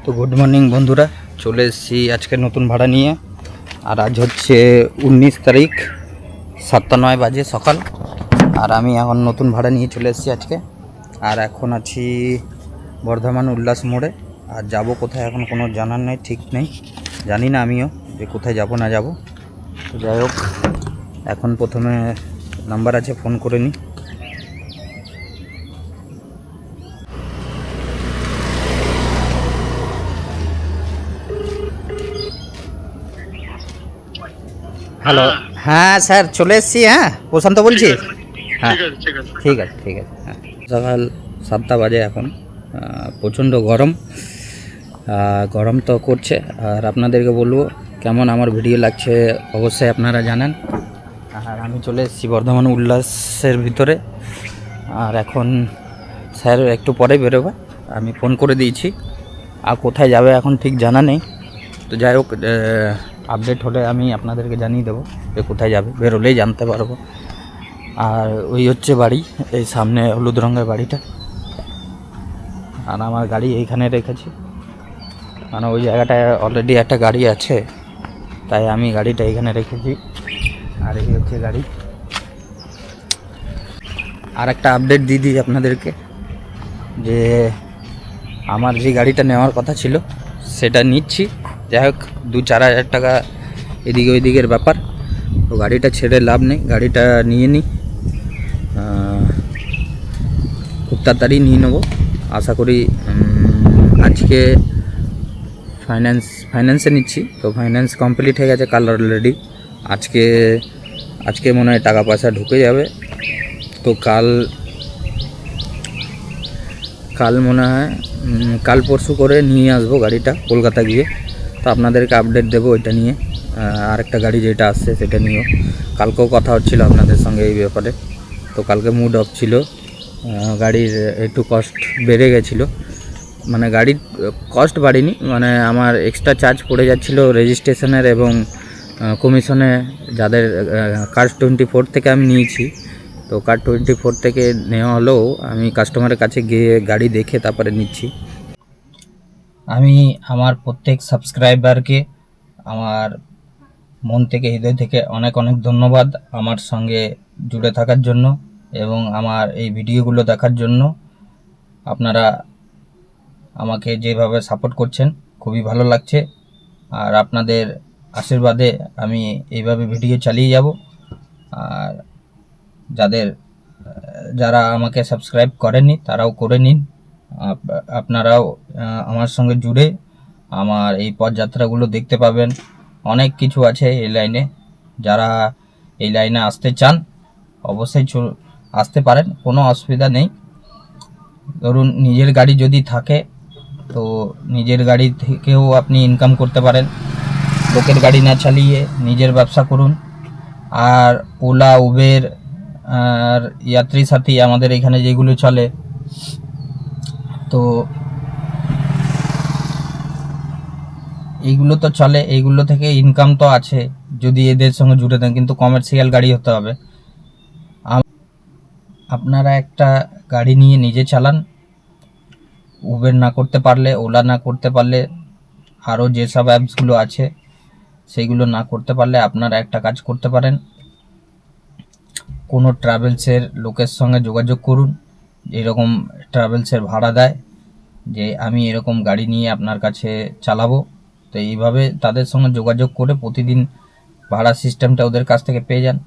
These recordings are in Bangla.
তো গুড মর্নিং বন্ধুরা, চলে এসেছি আজকে নতুন ভাড়া নিয়ে। আর আজ হচ্ছে 19 তারিখ, 7:09 বাজে সকাল। আর আমি এখন নতুন ভাড়া নিয়ে চলে এসেছি আজকে। আর এখন আছি বর্ধমান উল্লাস মোড়ে। আর যাব কোথায় এখন কোনো জানার নেই, ঠিক নেই, জানি না আমিও যে কোথায় যাব না যাব। তো যাই হোক, এখন প্রথমে নাম্বার আছে, ফোন করে নিই। হ্যালো, হ্যাঁ স্যার চলে এসেছি। হ্যাঁ, প্রশান্ত বলছি। হ্যাঁ ঠিক আছে ঠিক আছে। হ্যাঁ, সকাল 7টা বাজে এখন। প্রচণ্ড গরম, গরম তো করছে। আর আপনাদেরকে বলবো কেমন আমার ভিডিও লাগছে অবশ্যই আপনারা জানেন। আর আমি চলে এসেছি বর্ধমান উল্লাসের ভিতরে। আর এখন স্যার একটু পরে বেরোবে, আমি ফোন করে দিয়েছি। আর কোথায় যাবে এখন ঠিক জানা নেই। তো যাই হোক, আপডেট হলে আমি আপনাদেরকে জানিয়ে দেবো যে কোথায় যাবে, বেরোলেই জানতে পারবো। আর ওই হচ্ছে বাড়ি, এই সামনে হলুদ রঙের বাড়িটা। আর আমার গাড়ি এইখানে রেখেছি, মানে ওই জায়গাটায় অলরেডি একটা গাড়ি আছে, তাই আমি গাড়িটা এখানে রেখেছি। আর এই হচ্ছে গাড়ি। আর একটা আপডেট দিয়ে দিই আপনাদেরকে, যে আমার যে গাড়িটা নেওয়ার কথা ছিল সেটা নিচ্ছি। যাই হোক, 2-4 হাজার টাকা এদিকে ওইদিকের ব্যাপার, তো গাড়িটা ছেড়ে লাভ নেই, গাড়িটা নিয়ে নিই। খুব তাড়াতাড়ি নিয়ে নেবো আশা করি। আজকে ফাইন্যান্সে নিচ্ছি, তো ফাইন্যান্স কমপ্লিট হয়ে গেছে কাল অলরেডি। আজকে মনে হয় টাকা পয়সা ঢুকে যাবে। তো কাল মনে হয় কাল পরশু করে নিয়ে আসবো গাড়িটা কলকাতা গিয়ে। তো আপনাদেরকে আপডেট দেবো ওইটা নিয়ে। আরেকটা গাড়ি যেটা আসছে সেটা নিয়েও কালকেও কথা হচ্ছিলো আপনাদের সঙ্গে এই ব্যাপারে। তো কালকে মুড অফ ছিল, গাড়ির একটু কস্ট বেড়ে গেছিলো। মানে গাড়ির কস্ট বাড়েনি, মানে আমার এক্সট্রা চার্জ পড়ে যাচ্ছিলো রেজিস্ট্রেশনের এবং কমিশনে। যাদের কার 24 থেকে আমি নিয়েছি, তো কার 24 থেকে নেওয়া হলেও আমি কাস্টমারের কাছে গিয়ে গাড়ি দেখে তারপরে নিচ্ছি। আমি আমার প্রত্যেক সাবস্ক্রাইবারকে আমার মন থেকে, হৃদয় থেকে অনেক অনেক ধন্যবাদ আমার সঙ্গে জুড়ে থাকার জন্য এবং আমার এই ভিডিওগুলো দেখার জন্য। আপনারা আমাকে যেভাবে সাপোর্ট করছেন খুবই ভালো লাগছে। আর আপনাদের আশীর্বাদে আমি এইভাবে ভিডিও চালিয়ে যাব। আর যারা আমাকে সাবস্ক্রাইব করেননি তারাও করে নিন। আপনারাও আমার সঙ্গে জুড়ে আমার এই পথযাত্রাগুলো দেখতে পাবেন। অনেক কিছু আছে এই লাইনে, যারা এই লাইনে আসতে চান অবশ্যই আসতে পারেন, কোনো অসুবিধা নেই। ধরুন নিজের গাড়ি যদি থাকে তো নিজের গাড়ি থেকেও আপনি ইনকাম করতে পারেন, লোকের গাড়ি না চালিয়ে নিজের ব্যবসা করুন। আর ওলা, উবের আর যাত্রী সাথী আমাদের এখানে যেগুলো চলে, তো এইগুলো তো চলে, এইগুলো থেকে ইনকাম তো আছে যদি এদের সঙ্গে জুড়ে দেন, কিন্তু কমার্শিয়াল গাড়ি হতে হবে। আপনারা একটা গাড়ি নিয়ে নিজে চালান, উবের না করতে পারলে, ওলা না করতে পারলে, আরও যেসব অ্যাপসগুলো আছে সেইগুলো না করতে পারলে আপনারা একটা কাজ করতে পারেন, কোনো ট্রাভেলসের লোকের সঙ্গে যোগাযোগ করুন। এরকম ট্রাভেলসের ভাড়া দেয় যে আমি এরকম গাড়ি নিয়ে আপনার কাছে চালাবো, তো এইভাবে তাদের সঙ্গে যোগাযোগ করে প্রতিদিন ভাড়া সিস্টেমটা ওদের কাছ থেকে পেয়ে যান।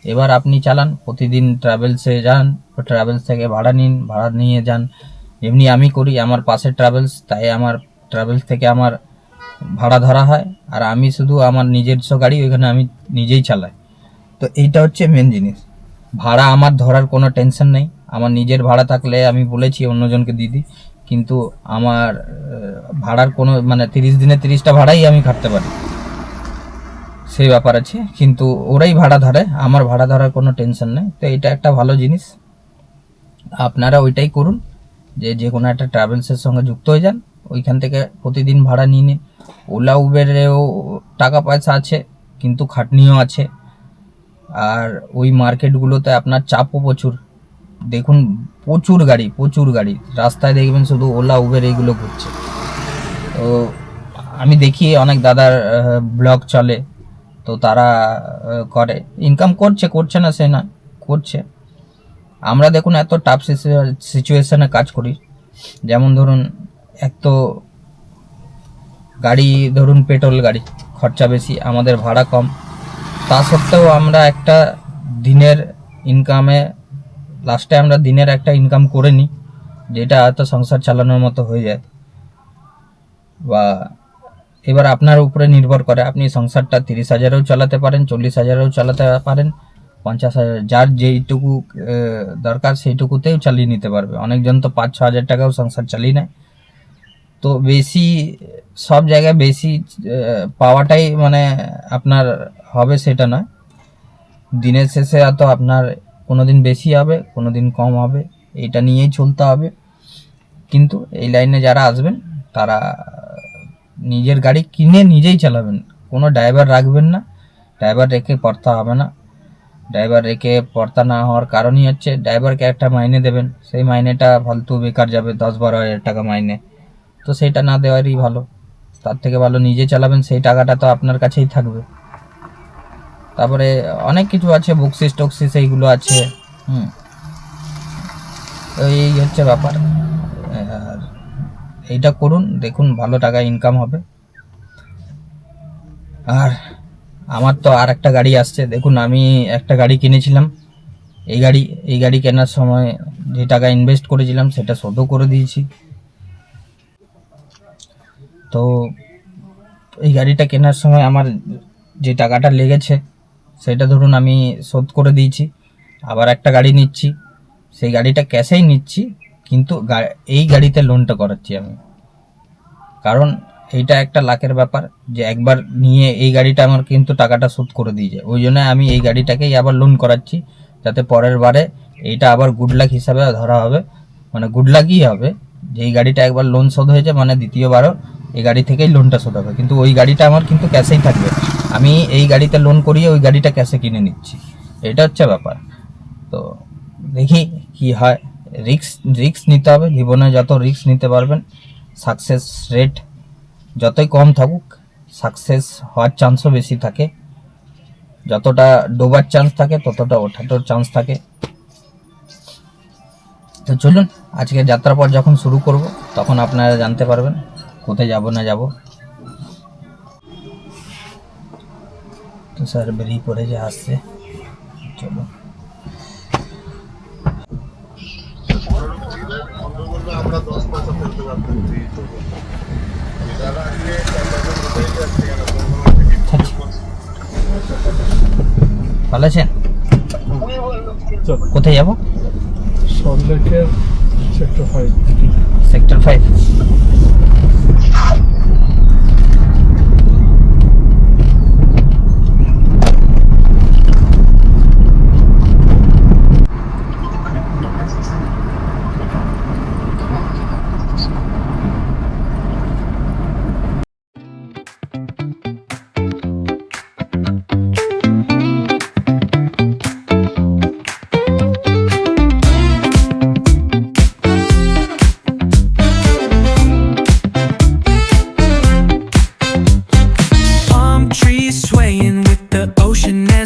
এবার আপনি চালান, প্রতিদিন ট্রাভেলসে যান, ট্রাভেলস থেকে ভাড়া নিন, ভাড়া নিয়ে যান। এমনি আমি করি, আমার পাশের ট্রাভেলস, তাই আমার ট্রাভেলস থেকে আমার ভাড়া ধরা হয়। আর আমি শুধু আমার নিজস্ব গাড়ি ওইখানে আমি নিজেই চালাই। তো এইটা হচ্ছে মেন জিনিস, ভাড়া আমার ধরার কোনো টেনশন নেই। আমার নিজের ভাড়া থাকলে আমি বলেছি অন্যজনকে দিয়ে দিই, কিন্তু আমার ভাড়ার কোনো মানে 30 দিনে 30টা ভাড়াই আমি খাটতে পারি, সেই ব্যাপার আছে। কিন্তু ওরাই ভাড়া ধরে, আমার ভাড়া ধরার কোনো টেনশন নেই। তো এটা একটা ভালো জিনিস, আপনারা ওইটাই করুন, যে কোনো একটা ট্রাভেলসের সঙ্গে যুক্ত হয়ে যান, ওইখান থেকে প্রতিদিন ভাড়া নিয়ে নিন। ওলা উবেরেও টাকা পয়সা আছে কিন্তু খাটনিও আছে। আর ওই মার্কেটগুলোতে আপনার চাপও প্রচুর। দেখুন প্রচুর গাড়ি রাস্তায় দেখবেন শুধু ওলা উবের এইগুলো ঘুরছে। তো তো আমি দেখি অনেক দাদার ব্লগ চলে, তো তারা করে, ইনকাম করছে না সে না, করছে। আমরা দেখুন এত টাফ সিচুয়েশনে কাজ করি, যেমন ধরুন এক তো গাড়ি, ধরুন পেট্রোল গাড়ি খরচা বেশি, আমাদের ভাড়া কম, তা সত্ত্বেও আমরা একটা দিনের ইনকামে, লাস্টে আমরা দিনের একটা ইনকাম করে নিই, যেটা হয়তো সংসার চালানোর মতো হয়ে যায়। বা এবার আপনার উপরে নির্ভর করে, আপনি সংসারটা 30,000-এও চালাতে পারেন, 40,000-এও চালাতে পারেন, 50,000, যার যেইটুকু দরকার সেইটুকুতেও চালিয়ে নিতে পারবে। অনেকজন তো 5-6 হাজার টাকাও সংসার চালিয়ে নেয়। তো বেশি, সব জায়গায় বেশি পাওয়াটাই মানে আপনার হবে সেটা নয়, দিনের শেষে হয়তো আপনার কোনো দিন বেশি হবে, কোনো দিন কম হবে, এটা নিয়েই চলতে হবে। কিন্তু এই লাইনে যারা আসবেন তারা নিজের গাড়ি কিনে নিজেই চালাবেন, কোনো ড্রাইভার রাখবেন না, ড্রাইভার রেখে পড়তে হবে না। ড্রাইভার রেখে পড়তা না হওয়ার কারণই হচ্ছে ড্রাইভারকে একটা মাইনে দেবেন, সেই মাইনেটা ফালতু বেকার যাবে, 10-12 হাজার টাকা মাইনে, তো সেটা না দেওয়ারই ভালো। তার থেকে ভালো নিজে চালাবেন, সেই টাকাটা তো আপনার কাছেই থাকবে। তারপরে অনেক কিছু আছে, বকশিস টকশিস এইগুলো আছে। তো এই হচ্ছে ব্যাপার। আর এইটা করুন, দেখুন ভালো টাকা ইনকাম হবে। আর আমার তো আর একটা গাড়ি আসছে, দেখুন আমি একটা গাড়ি কিনেছিলাম, এই গাড়ি কেনার সময় যে টাকা ইনভেস্ট করেছিলাম সেটা শোধও করে দিয়েছি। তো এই গাড়িটা কেনার সময় আমার যে টাকাটা লেগেছে সেটা ধরুন আমি শোধ করে দিয়েছি। আবার একটা গাড়ি নিচ্ছি, সেই গাড়িটা ক্যাশেই নিচ্ছি, কিন্তু এই গাড়িতে লোনটা করাচ্ছি আমি, কারণ এইটা একটা লাখের ব্যাপার, যে একবার নিয়ে এই গাড়িটা আমার কিন্তু টাকাটা শোধ করে দিয়ে যায়, ওই জন্য আমি এই গাড়িটাকেই আবার লোন করাচ্ছি, যাতে পরের বারে এইটা আবার গুড লাক হিসাবে ধরা হবে, মানে গুড লাকই হবে যে এই গাড়িটা একবার লোন শোধ হয়েছে, মানে দ্বিতীয়বারও এই গাড়ি থেকেই লোনটা শোধ হবে, কিন্তু ওই গাড়িটা আমার কিন্তু ক্যাশেই থাকবে, আমি এই গাড়িতে লোন করিয়ে ওই গাড়িটা ক্যাশে কিনে নিচ্ছি, এটা হচ্ছে ব্যাপার। তো দেখি কি হয়, রিস্ক নিতে হবে, জীবনে যত রিস্ক নিতে পারবেন, সাকসেস রেট যতই কম থাকুক সাকসেস হওয়ার চান্সও বেশি থাকে, যতটা ডোবার চান্স থাকে ততটা ওঠানোর চান্স থাকে। তো চলুন, আজকে যাত্রাপথ যখন শুরু করব তখন আপনারা জানতে পারবেন কোথায় যাব না যাব। তো স্যার বেরিয়ে পড়ে যে আসছে, চলো। আমরা 10 পয়সা ফেলতে পারতাম, ভালো আছেন? কোথায় যাবো? সল্টলেকের sector 5। Sector 5।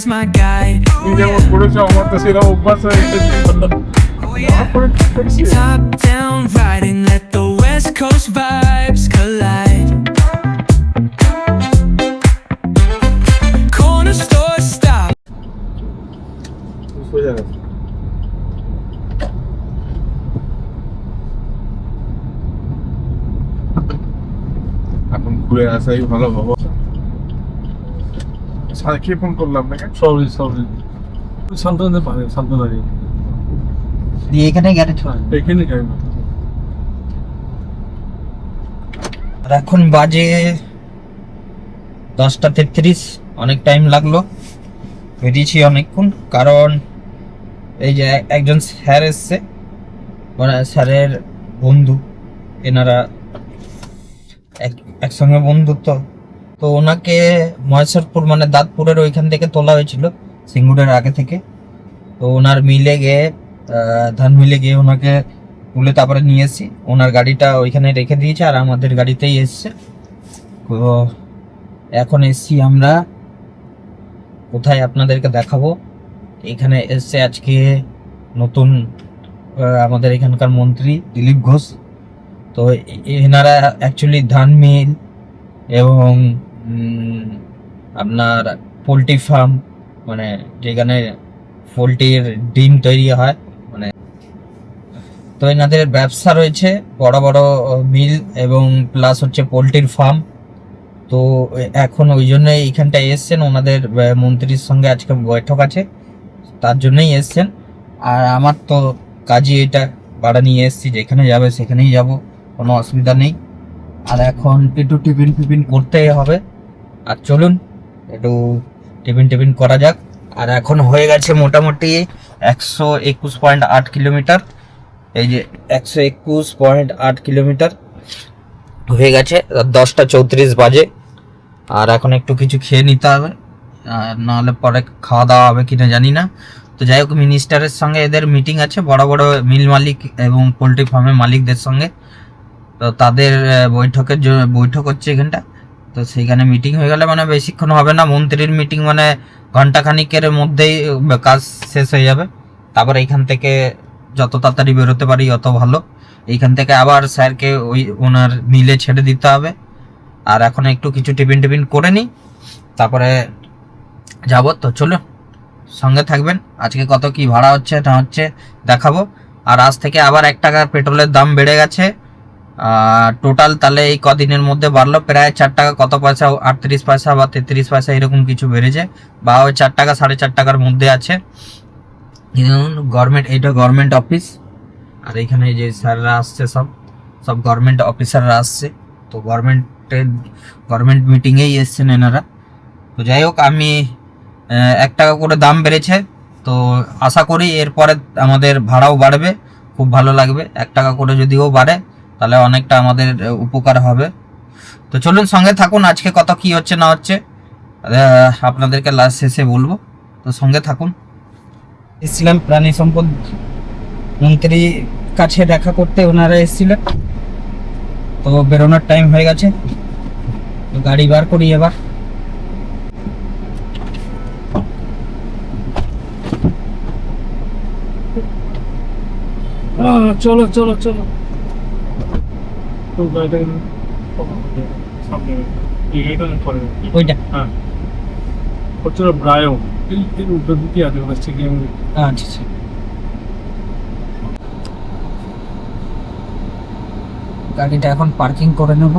my guide. Top down riding, let the West Coast vibes collide. Corner store stop. এখন ঘুরে আসাই ভালো বাবা। সাইকে ফোন করলাম নাকি? সরি শান্তনাতে পারে, শান্তনারি দিয়ে এখানে গ্যারেজ, এখানে যাই না। আর এখন বাজে 10টা 33, অনেক টাইম লাগলো, বেরিয়েছি অনেকক্ষণ, কারণ এই যে একজন স্যার এসছে, মানে স্যারের বন্ধু, এনারা একসঙ্গে বন্ধুত্ব, তো ওনাকে মহেশ্বরপুর মানে দাঁতপুরের ওইখান থেকে তোলা হয়েছিল, সিঙ্গুরের আগে থেকে। তো ওনার মিলে গিয়ে ধান মিলে গিয়ে ওনাকে তুলে তারপরে নিয়ে এসেছি। ওনার গাড়িটা ওইখানে রেখে দিয়েছে আর আমাদের গাড়িতেই এসছে। তো এখন এসছি আমরা কোথায় আপনাদেরকে দেখাবো। এখানে এসছে আজকে নতুন আমাদের এখানকার মন্ত্রী দিলীপ ঘোষ। তো এনারা অ্যাকচুয়ালি ধান মিল এবং আপনার পোলট্রি ফার্ম, মানে যেখানে পোলট্রির ডিম তৈরি হয়, মানে তো এনাদের ব্যবসা রয়েছে, বড় বড় মিল এবং প্লাস হচ্ছে পোলট্রির ফার্ম। তো এখন ওই জন্যই এইখানটায় এসছেন, ওনাদের মন্ত্রীর সঙ্গে আজকে বৈঠক আছে, তার জন্যই এসছেন। আর আমার তো কাজই এটা, ভাড়া নিয়ে এসছি, যেখানে যাবে সেখানেই যাব, কোনো অসুবিধা নেই। আর এখন একটু টিফিন করতেই হবে। আর চলুন একটু টিফিন করা যাক। আর এখন হয়ে গেছে মোটামুটি 121.8 কিলোমিটার। এই যে 121.8 কিলোমিটার হয়ে গেছে, 10টা 34 বাজে। আর এখন একটু কিছু খেয়ে নিতে হবে, আর নাহলে পরে খাওয়া দাওয়া হবে কিনা জানি না। তো যাই হোক, মিনিস্টারের সঙ্গে এদের মিটিং আছে, বড় বড় মিল মালিক এবং পোলট্রি ফার্মের মালিকদের সঙ্গে। তো তাদের বৈঠক হচ্ছে এখানটা। তো সেইখানে মিটিং হয়ে গেলে মানে বেশিক্ষণ হবে না, মন্ত্রীর মিটিং মানে ঘন্টাখানিকের মধ্যেই কাজ শেষ হয়ে যাবে। তারপর এইখান থেকে যত তাড়াতাড়ি বেরোতে পারি অত ভালো। এইখান থেকে আবার স্যারকে ওনার মিলে ছেড়ে দিতে হবে। আর এখন একটু কিছু টিফিন করে নিই, তারপরে যাব। তো চলো সঙ্গে থাকবেন, আজকে কত কি ভাড়া হচ্ছে না হচ্ছে দেখাবো। আর আজ থেকে আবার 1 টাকার পেট্রোলের দাম বেড়ে গেছে। টোটাল তাহলে এই কদিনের মধ্যে বাড়লো প্রায় 4 টাকা কত পয়সা, 38 পয়সা বা 33 পয়সা এরকম কিছু বেড়েছে, বা ওই 4 টাকা 4.5 টাকার মধ্যে আছে। গভর্নমেন্ট, এইটা গভর্নমেন্ট অফিস। আর এইখানে যে স্যাররা আসছে সব গভর্নমেন্ট অফিসাররা আসছে। তো গভর্নমেন্ট মিটিংয়েই এসছেন এনারা। তো যাই হোক, আমি 1 টাকা করে দাম বেড়েছে, তো আশা করি এরপরে আমাদের ভাড়াও বাড়বে, খুব ভালো লাগবে। 1 টাকা করে যদিও বাড়ে তাহলে অনেকটা আমাদের উপকার হবে। তো চলুন সঙ্গে থাকুন, আজকে কত কি হচ্ছে না হচ্ছে আপনাদেরকে লাস্ট শেষে বলবো। তো সঙ্গে থাকুন। এসেছিলাম প্রাণী সম্পদ মন্ত্রীর কাছে দেখা করতে, ওনারা এসেছিলেন। তো বেরোনোর টাইম হয়ে গেছে, তো গাড়ি বার করি এবার। চলো চলো চলো। তো গাড়িটা সামনে এইটা পরে, ওইটা হ্যাঁ হচ্ছে ব্রায়ো, এর উল্টো দিকে আছে, হচ্ছে কি আচ্ছা। গাড়িটা এখন পার্কিং করে নেব।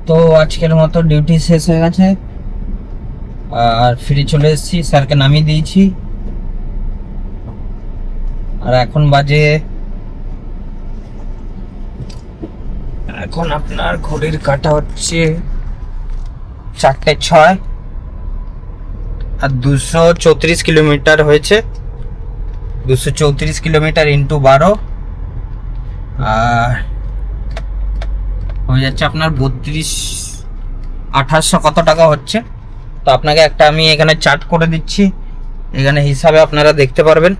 তো আজকের মতো ডিউটি শেষ হয়ে গেছে, আর ফিরে চলে এসেছি, স্যারকে নামিয়ে দিয়েছি। আর এখন বাজে, এখন আপনার ঘড়ির কাঁটা হচ্ছে 4:06, আর 234 কিলোমিটার হয়েছে। 234 কিলোমিটার ইন্টু 12, আর হয়ে যাচ্ছে আপনার 32,800 কত টাকা হচ্ছে। তো আপনাকে একটা আমি এখানে চার্ট করে দিচ্ছি, এখানে হিসাবে আপনারা দেখতে পারবেন।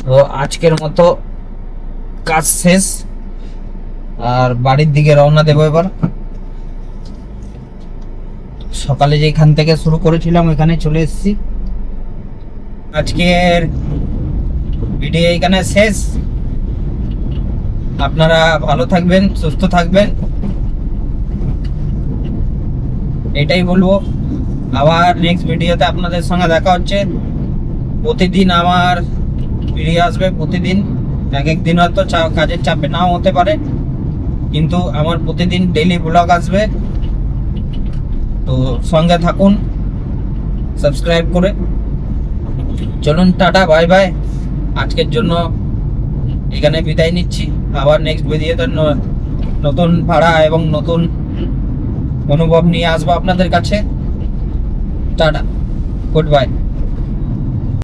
তো আজকের মতো কাজ শেষ, আর বাড়ির দিকে রওনা দেবো এবার। সকালে যেখান থেকে শুরু করেছিলাম ওইখানে চলে এসেছি। আজকের ভিডিও এখানে শেষ। আপনারা ভালো থাকবেন, সুস্থ থাকবেন, এটাই বলবো। আবার নেক্সট ভিডিওতে আপনাদের সঙ্গে দেখা হচ্ছে। প্রতিদিন আমার ভিডিও আসবে, প্রতিদিন। এক দিন হয়তো কাজের চাপে নাও হতে পারে, কিন্তু আমার প্রতিদিন ডেইলি ব্লগ আসবে। তো সঙ্গে থাকুন সাবস্ক্রাইব করে। চলুন টাটা, বাই বাই। আজকের জন্য এখানে বিদায় নিচ্ছি। আবার নেক্সট ভিডিওতে নতুন ভাড়া এবং নতুন অনুভব নিয়ে আসবো আপনাদের কাছে। Tata, good bye.